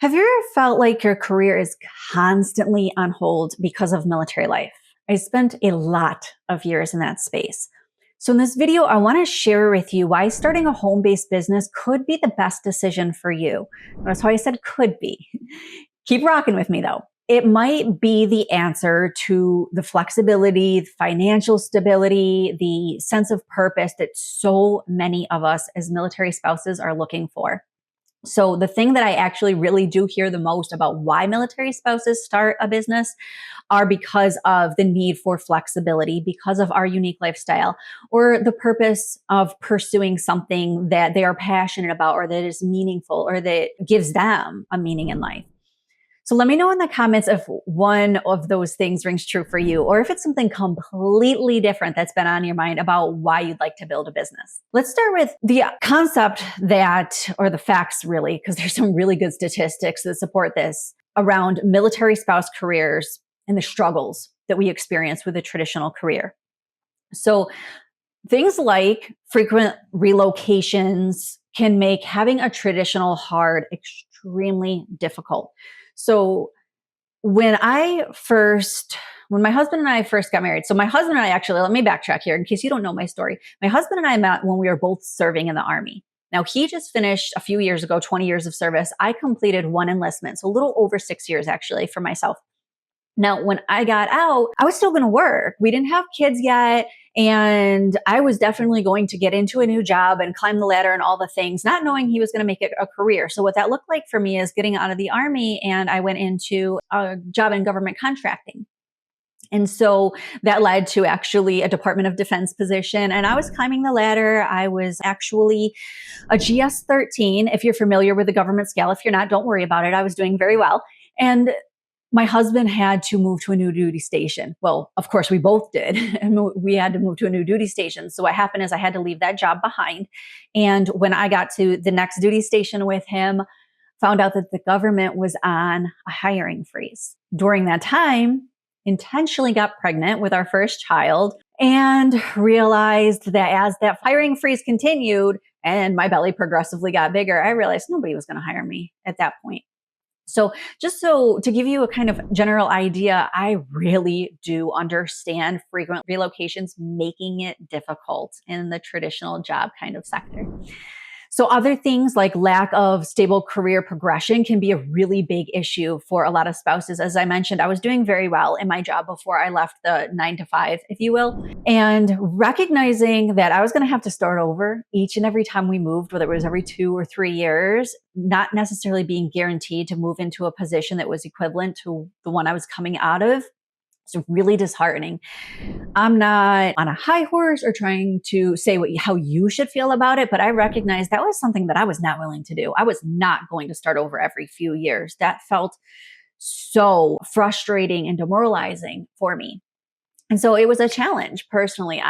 Have you ever felt like your career is constantly on hold because of military life? I spent a lot of years in that space. So, in this video, I want to share with you why starting a home based business could be the best decision for you. That's why I said could be. Keep rocking with me though. It might be the answer to the flexibility, the financial stability, the sense of purpose that so many of us as military spouses are looking for. So the thing that I actually really do hear the most about why military spouses start a business are because of the need for flexibility, because of our unique lifestyle, or the purpose of pursuing something that they are passionate about or that is meaningful or that gives them a meaning in life. So let me know in the comments if one of those things rings true for you, or if it's something completely different that's been on your mind about why you'd like to build a business. Let's start with the concept that, or the facts really, because there's some really good statistics that support this around military spouse careers and the struggles that we experience with a traditional career. So things like frequent relocations can make having a traditional hard extremely difficult. So when my husband and I first got married, so my husband and I actually, let me backtrack here in case you don't know my story. My husband and I met when we were both serving in the Army. Now he just finished a few years ago, 20 years of service. I completed one enlistment, so a little over 6 years actually for myself. Now, when I got out, I was still going to work. We didn't have kids yet. And I was definitely going to get into a new job and climb the ladder and all the things, not knowing he was going to make it a career. So what that looked like for me is getting out of the Army, and I went into a job in government contracting. And so that led to actually a Department of Defense position. And I was climbing the ladder. I was actually a GS-13. If you're familiar with the government scale, if you're not, don't worry about it. I was doing very well. And my husband had to move to a new duty station. Well, of course, we both did. And we had to move to a new duty station. So what happened is I had to leave that job behind. And when I got to the next duty station with him, found out that the government was on a hiring freeze. During that time, intentionally got pregnant with our first child and realized that as that hiring freeze continued and my belly progressively got bigger, I realized nobody was going to hire me at that point. So to give you a kind of general idea, I really do understand frequent relocations making it difficult in the traditional job kind of sector. So other things like lack of stable career progression can be a really big issue for a lot of spouses. As I mentioned, I was doing very well in my job before I left the 9 to 5, if you will. And recognizing that I was going to have to start over each and every time we moved, whether it was every 2 or 3 years, not necessarily being guaranteed to move into a position that was equivalent to the one I was coming out of. It's really disheartening. I'm not on a high horse or trying to say how you should feel about it, but I recognize that was something that I was not willing to do. I was not going to start over every few years. That felt so frustrating and demoralizing for me. And so it was a challenge personally.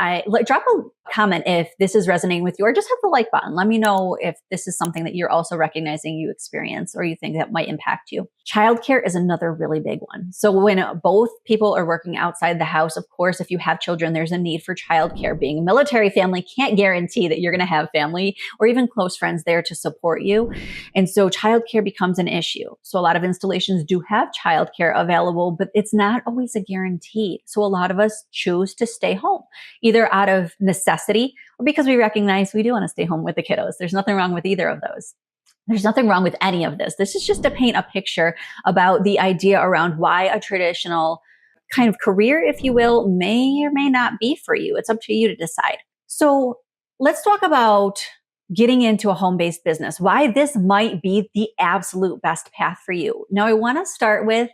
Drop a comment if this is resonating with you, or just hit the like button. Let me know if this is something that you're also recognizing you experience or you think that might impact you. Childcare is another really big one. So when both people are working outside the house, of course, if you have children, there's a need for childcare. Being a military family can't guarantee that you're going to have family or even close friends there to support you. And so childcare becomes an issue. So a lot of installations do have childcare available, but it's not always a guarantee. So a lot of us choose to stay home, either out of necessity or because we recognize we do want to stay home with the kiddos. There's nothing wrong with either of those. There's nothing wrong with any of this. This is just to paint a picture about the idea around why a traditional kind of career, if you will, may or may not be for you. It's up to you to decide. So let's talk about getting into a home-based business, why this might be the absolute best path for you. Now, I want to start with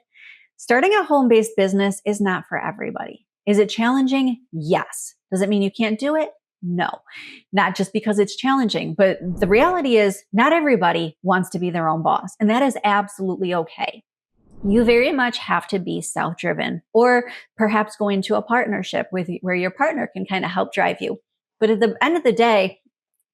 starting a home-based business is not for everybody. Is it challenging? Yes. Does it mean you can't do it? No, not just because it's challenging, but the reality is not everybody wants to be their own boss, and that is absolutely okay. You very much have to be self-driven, or perhaps go into a partnership where your partner can kind of help drive you. But at the end of the day,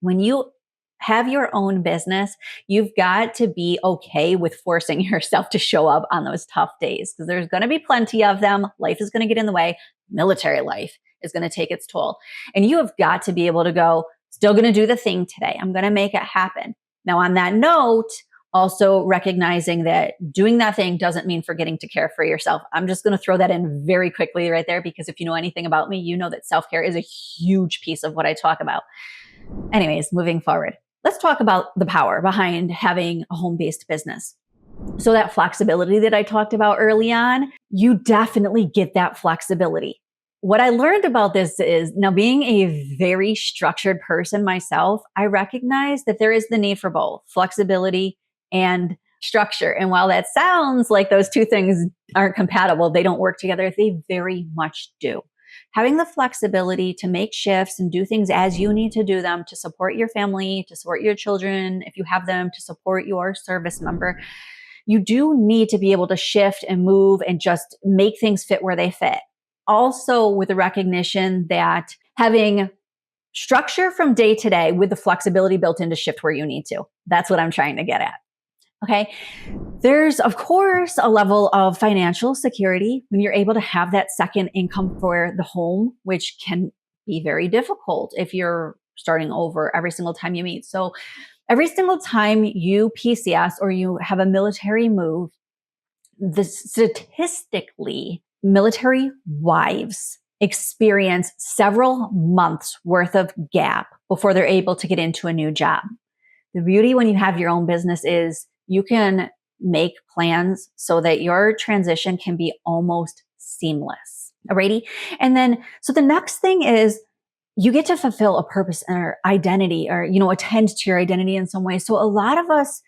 when you have your own business, you've got to be okay with forcing yourself to show up on those tough days, because there's going to be plenty of them. Life is going to get in the way. Military life is going to take its toll. And you have got to be able to go, still going to do the thing today. I'm going to make it happen. Now, on that note, Also recognizing that doing that thing doesn't mean forgetting to care for yourself. I'm just going to throw that in very quickly right there, because if you know anything about me, you know that self-care is a huge piece of what I talk about. Anyways, moving forward, let's talk about the power behind having a home-based business. So that flexibility that I talked about early on, you definitely get that flexibility. What I learned about this is, now being a very structured person myself, I recognize that there is the need for both flexibility and structure. And while that sounds like those two things aren't compatible, they don't work together, they very much do. Having the flexibility to make shifts and do things as you need to do them to support your family, to support your children, if you have them, to support your service member, you do need to be able to shift and move and just make things fit where they fit. Also, with the recognition that having structure from day to day with the flexibility built in to shift where you need to. That's what I'm trying to get at. Okay. There's, of course, a level of financial security when you're able to have that second income for the home, which can be very difficult if you're starting over every single time you meet. So every single time you PCS or you have a military move, statistically, military wives experience several months worth of gap before they're able to get into a new job. The beauty when you have your own business is you can make plans so that your transition can be almost seamless. Alrighty? And then, so the next thing is you get to fulfill a purpose or identity, or, attend to your identity in some way. So a lot of us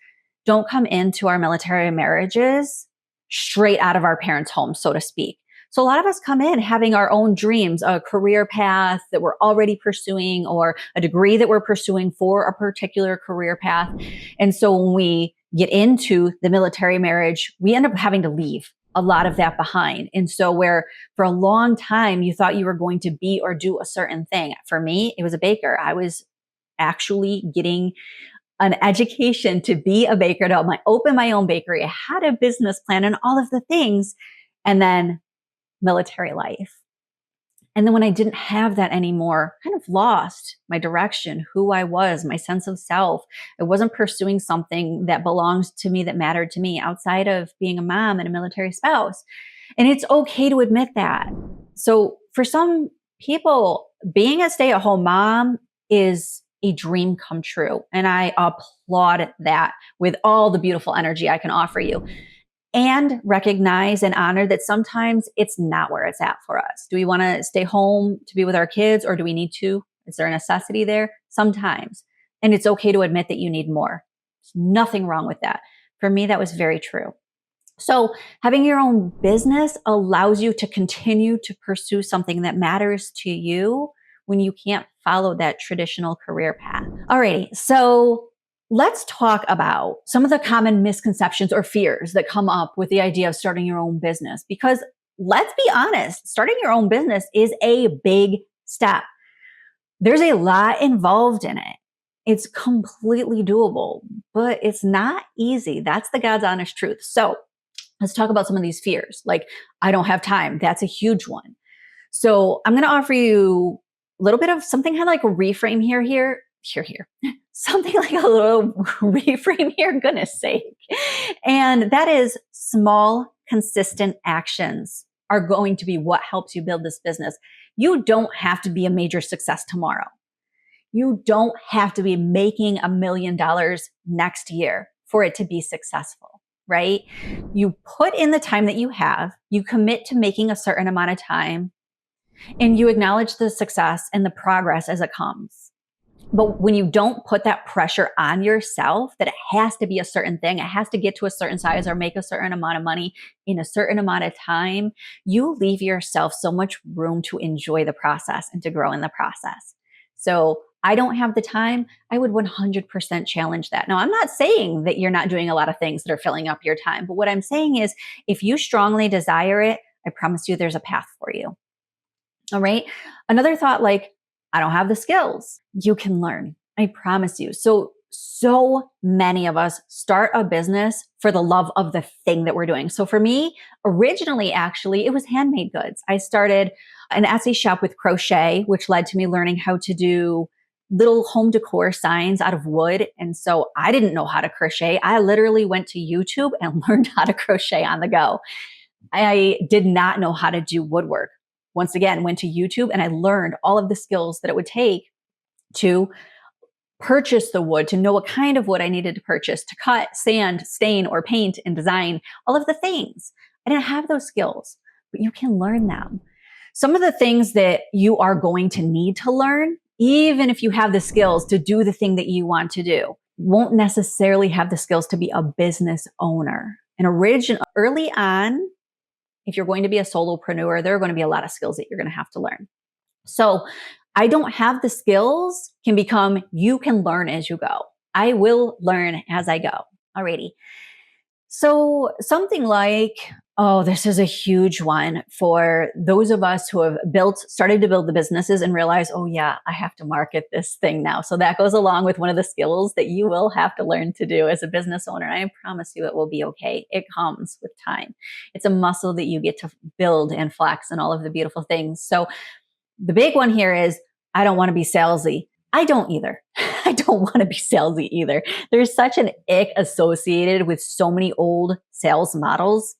don't come into our military marriages straight out of our parents' home, so to speak. So a lot of us come in having our own dreams, a career path that we're already pursuing, or a degree that we're pursuing for a particular career path. And so when we get into the military marriage, we end up having to leave a lot of that behind. And so where for a long time you thought you were going to be or do a certain thing. For me, it was a baker. I was actually getting an education to be a baker, to open my own bakery. I had a business plan and all of the things. And then military life. And then when I didn't have that anymore, kind of lost my direction, who I was, my sense of self. I wasn't pursuing something that belonged to me, that mattered to me outside of being a mom and a military spouse. And it's okay to admit that. So for some people, being a stay-at-home mom is a dream come true. And I applaud that with all the beautiful energy I can offer you. And recognize and honor that sometimes it's not where it's at for us. Do we want to stay home to be with our kids, or do we need to? Is there a necessity there? Sometimes. And it's okay to admit that you need more. There's nothing wrong with that. For me, that was very true. So having your own business allows you to continue to pursue something that matters to you when you can't follow that traditional career path. Alrighty, so let's talk about some of the common misconceptions or fears that come up with the idea of starting your own business. Because let's be honest, starting your own business is a big step. There's a lot involved in it. It's completely doable, but it's not easy. That's the God's honest truth. So let's talk about some of these fears. Like, I don't have time. That's a huge one. So I'm going to offer you a little bit of something kind of like a reframe here. Something like a little reframe here, goodness sake. And that is, small, consistent actions are going to be what helps you build this business. You don't have to be a major success tomorrow. You don't have to be making $1 million next year for it to be successful, right? You put in the time that you have, you commit to making a certain amount of time, and you acknowledge the success and the progress as it comes. But when you don't put that pressure on yourself that it has to be a certain thing, it has to get to a certain size or make a certain amount of money in a certain amount of time, you leave yourself so much room to enjoy the process and to grow in the process. So I don't have the time. I would 100% challenge that. Now, I'm not saying that you're not doing a lot of things that are filling up your time, but what I'm saying is if you strongly desire it, I promise you there's a path for you. All right. Another thought, like, I don't have the skills. You can learn. I promise you. So many of us start a business for the love of the thing that we're doing. So for me, originally, actually, it was handmade goods. I started an Etsy shop with crochet, which led to me learning how to do little home decor signs out of wood. And so I didn't know how to crochet. I literally went to YouTube and learned how to crochet on the go. I did not know how to do woodwork. Once again, went to YouTube and I learned all of the skills that it would take to purchase the wood, to know what kind of wood I needed to purchase, to cut, sand, stain, or paint and design, all of the things. I didn't have those skills, but you can learn them. Some of the things that you are going to need to learn, even if you have the skills to do the thing that you want to do, won't necessarily have the skills to be a business owner. And early on, if you're going to be a solopreneur, there are going to be a lot of skills that you're going to have to learn. So I don't have the skills can become you can learn as you go. I will learn as I go. Alrighty. So something like, oh, this is a huge one for those of us who have started to build the businesses and realize, oh yeah, I have to market this thing now. So that goes along with one of the skills that you will have to learn to do as a business owner. I promise you it will be okay. It comes with time. It's a muscle that you get to build and flex and all of the beautiful things. So the big one here is, I don't want to be salesy. I don't either. I don't want to be salesy either. There's such an ick associated with so many old sales models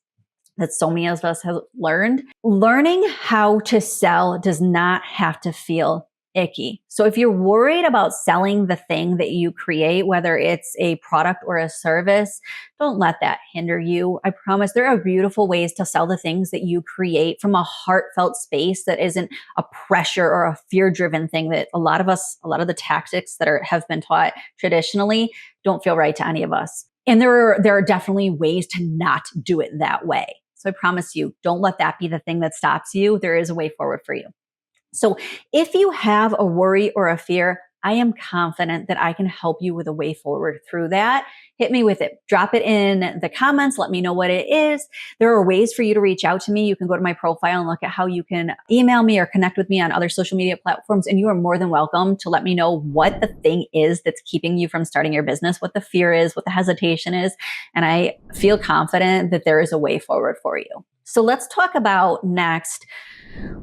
that so many of us have learned. Learning how to sell does not have to feel icky. So if you're worried about selling the thing that you create, whether it's a product or a service, don't let that hinder you. I promise there are beautiful ways to sell the things that you create from a heartfelt space that isn't a pressure or a fear-driven thing that a lot of the tactics that have been taught traditionally don't feel right to any of us. And there are definitely ways to not do it that way. So I promise you, don't let that be the thing that stops you. There is a way forward for you. So if you have a worry or a fear, I am confident that I can help you with a way forward through that. Hit me with it. Drop it in the comments. Let me know what it is. There are ways for you to reach out to me. You can go to my profile and look at how you can email me or connect with me on other social media platforms. And you are more than welcome to let me know what the thing is that's keeping you from starting your business, what the fear is, what the hesitation is. And I feel confident that there is a way forward for you. So let's talk about next,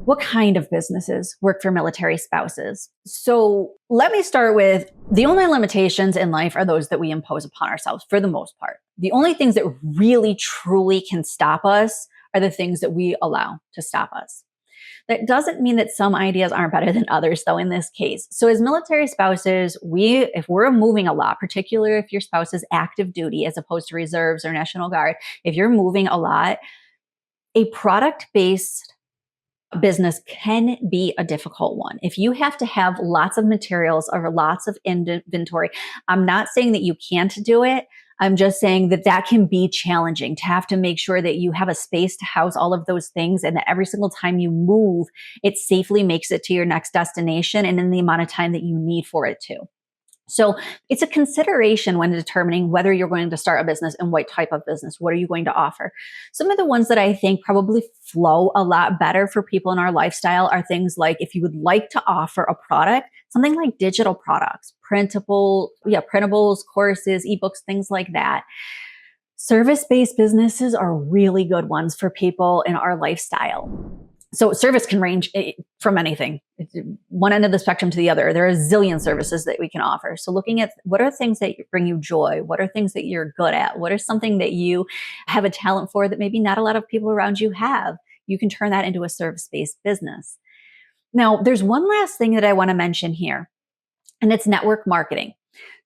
what kind of businesses work for military spouses? So let me start with the only limitations in life are those that we impose upon ourselves for the most part. The only things that really, truly can stop us are the things that we allow to stop us. That doesn't mean that some ideas aren't better than others, though, in this case. So as military spouses, if we're moving a lot, particularly if your spouse is active duty as opposed to reserves or National Guard, if you're moving a lot, a product-based business can be a difficult one. If you have to have lots of materials or lots of inventory, I'm not saying that you can't do it. I'm just saying that that can be challenging to have to make sure that you have a space to house all of those things and that every single time you move, it safely makes it to your next destination and in the amount of time that you need for it to. So it's a consideration when determining whether you're going to start a business and what type of business. What are you going to offer? Some of the ones that I think probably flow a lot better for people in our lifestyle are things like if you would like to offer a product, something like digital products, printables, courses, ebooks, things like that. Service-based businesses are really good ones for people in our lifestyle. So service can range from anything, one end of the spectrum to the other. There are a zillion services that we can offer. So looking at what are things that bring you joy? What are things that you're good at? What is something that you have a talent for that maybe not a lot of people around you have? You can turn that into a service-based business. Now, there's one last thing that I want to mention here, and it's network marketing.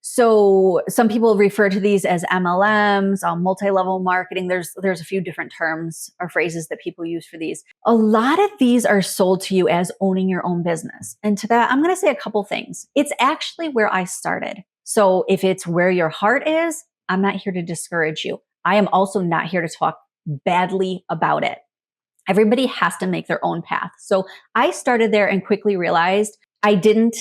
So some people refer to these as MLMs, multi-level marketing. There's a few different terms or phrases that people use for these. A lot of these are sold to you as owning your own business. And to that, I'm going to say a couple things. It's actually where I started. So if it's where your heart is, I'm not here to discourage you. I am also not here to talk badly about it. Everybody has to make their own path. So I started there and quickly realized I didn't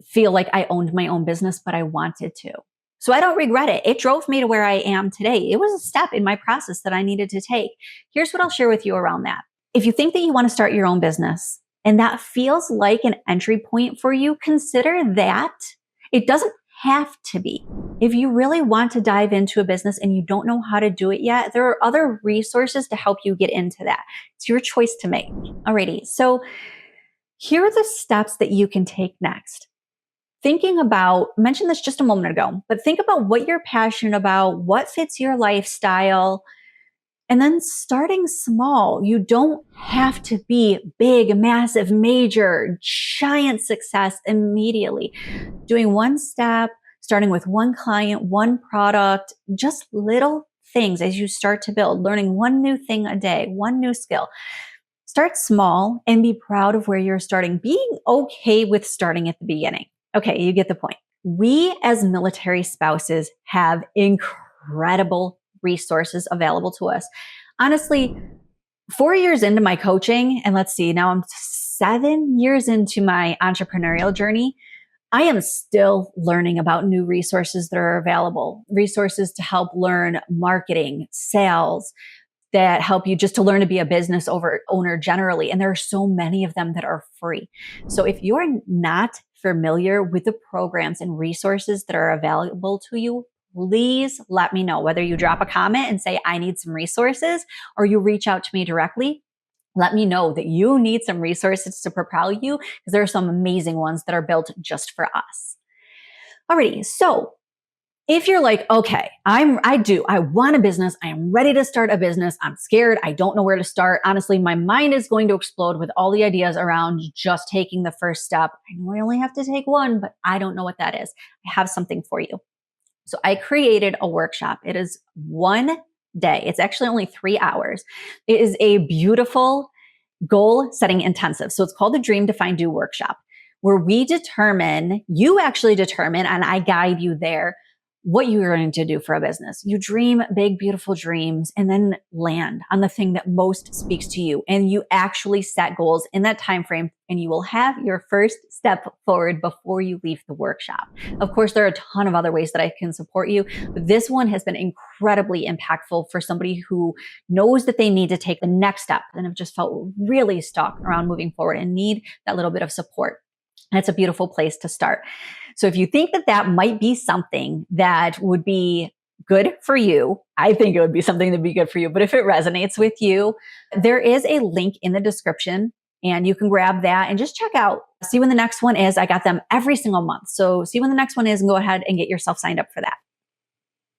feel like I owned my own business, but I wanted to. So I don't regret it. It drove me to where I am today. It was a step in my process that I needed to take. Here's what I'll share with you around that. If you think that you want to start your own business and that feels like an entry point for you, consider that. It doesn't have to be. If you really want to dive into a business and you don't know how to do it yet, there are other resources to help you get into that. It's your choice to make. Alrighty. So here are the steps that you can take next. thinking about, I mentioned this just a moment ago, but think about what you're passionate about, what fits your lifestyle, and then starting small. You don't have to be big, massive, major, giant success immediately. Doing one step, starting with one client, one product, just little things as you start to build, learning one new thing a day, one new skill. Start small and be proud of where you're starting, being okay with starting at the beginning. Okay, you get the point. We as military spouses have incredible resources available to us. Honestly, 4 years into my coaching, and let's see, now I'm 7 years into my entrepreneurial journey, I am still learning about new resources that are available, resources to help learn marketing, sales, that help you just to learn to be a business owner generally. And there are so many of them that are free. So if you're not familiar with the programs and resources that are available to you, please let me know. Whether you drop a comment and say, I need some resources, or you reach out to me directly, let me know that you need some resources to propel you, because there are some amazing ones that are built just for us. Alrighty, so if you're like, okay, I want a business. I am ready to start a business. I'm scared. I don't know where to start. Honestly, my mind is going to explode with all the ideas around just taking the first step. I know I only have to take one, but I don't know what that is. I have something for you. So I created a workshop. It is one day. It's actually only 3 hours. It is a beautiful goal setting intensive. So it's called the Dream Define Do workshop, where you actually determine, and I guide you there, what you're going to do for a business. You dream big, beautiful dreams and then land on the thing that most speaks to you. And you actually set goals in that time frame, and you will have your first step forward before you leave the workshop. Of course, there are a ton of other ways that I can support you, but this one has been incredibly impactful for somebody who knows that they need to take the next step and have just felt really stuck around moving forward and need that little bit of support. And it's a beautiful place to start. So if you think that that might be something that would be good for you, I think it would be something that would be good for you. But if it resonates with you, there is a link in the description, and you can grab that and just check out, see when the next one is. I got them every single month. So see when the next one is and go ahead and get yourself signed up for that.